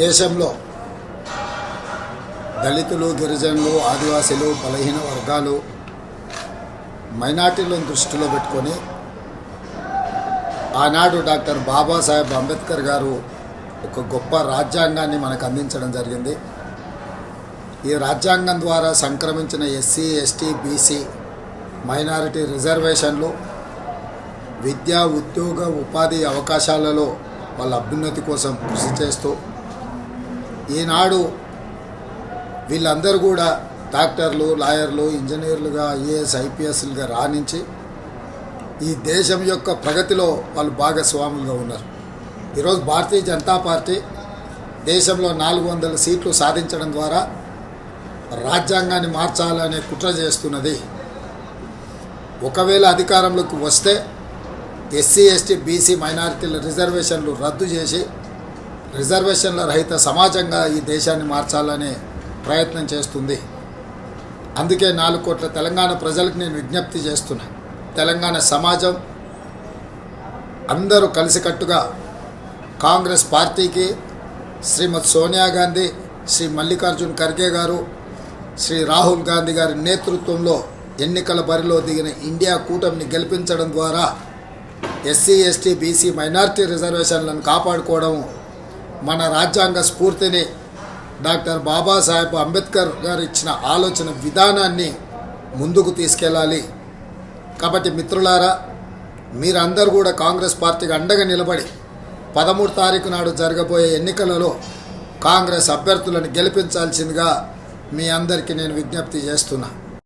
దేశంలో దళితులు, గిరిజనులు, ఆదివాసీలు, బలహీన వర్గాలు, మైనార్టీలను దృష్టిలో పెట్టుకొని ఆనాడు డాక్టర్ బాబాసాహెబ్ అంబేద్కర్ గారు ఒక గొప్ప రాజ్యాంగాన్ని మనకు అందించడం జరిగింది. ఈ రాజ్యాంగం ద్వారా సంక్రమించిన ఎస్సీ, ఎస్టీ, బీసీ, మైనారిటీ రిజర్వేషన్లు విద్యా, ఉద్యోగ, ఉపాధి అవకాశాలలో వాళ్ళ అభ్యున్నతి కోసం కృషి చేస్తూ ఈనాడు వీళ్ళందరూ కూడా డాక్టర్లు, లాయర్లు, ఇంజనీర్లుగా, ఐఏఎస్, ఐపీఎస్లుగా రాణించి ఈ దేశం యొక్క ప్రగతిలో వాళ్ళు భాగస్వాములుగా ఉన్నారు. ఈరోజు భారతీయ జనతా పార్టీ దేశంలో 400 సీట్లు సాధించడం ద్వారా రాజ్యాంగాన్ని మార్చాలనే కుట్ర చేస్తున్నది. ఒకవేళ అధికారంలోకి వస్తే ఎస్సీ, ఎస్టీ, బీసీ, మైనారిటీల రిజర్వేషన్లు రద్దు చేసి రిజర్వేషన్ల రహిత సమాజంగా ఈ దేశాన్ని మార్చాలనే ప్రయత్నం చేస్తుంది. అందుకే 4 కోట్ల తెలంగాణ ప్రజలకు నేను విజ్ఞప్తి చేస్తున్నా. తెలంగాణ సమాజం అందరూ కలిసికట్టుగా కాంగ్రెస్ పార్టీకి, శ్రీమతి సోనియా గాంధీ, శ్రీ మల్లికార్జున్ ఖర్గే గారు, శ్రీ రాహుల్ గాంధీ గారి నేతృత్వంలో ఎన్నికల బరిలో దిగిన ఇండియా కూటమిని గెలిపించడం ద్వారా ఎస్సీ, ఎస్టీ, బీసీ, మైనారిటీ రిజర్వేషన్లను కాపాడుకోవడం, మన రాజ్యాంగ స్ఫూర్తిని, డాక్టర్ బాబాసాహెబ్ అంబేద్కర్ గారు ఇచ్చిన ఆలోచన విధానాన్ని ముందుకు తీసుకెళ్ళాలి. కాబట్టి మిత్రులారా, మీరందరూ కూడా కాంగ్రెస్ పార్టీకి అండగా నిలబడి 13 తారీఖు నాడు జరగబోయే ఎన్నికలలో కాంగ్రెస్ అభ్యర్థులను గెలిపించాల్సిందిగా మీ అందరికీ నేను విజ్ఞప్తి చేస్తున్నా.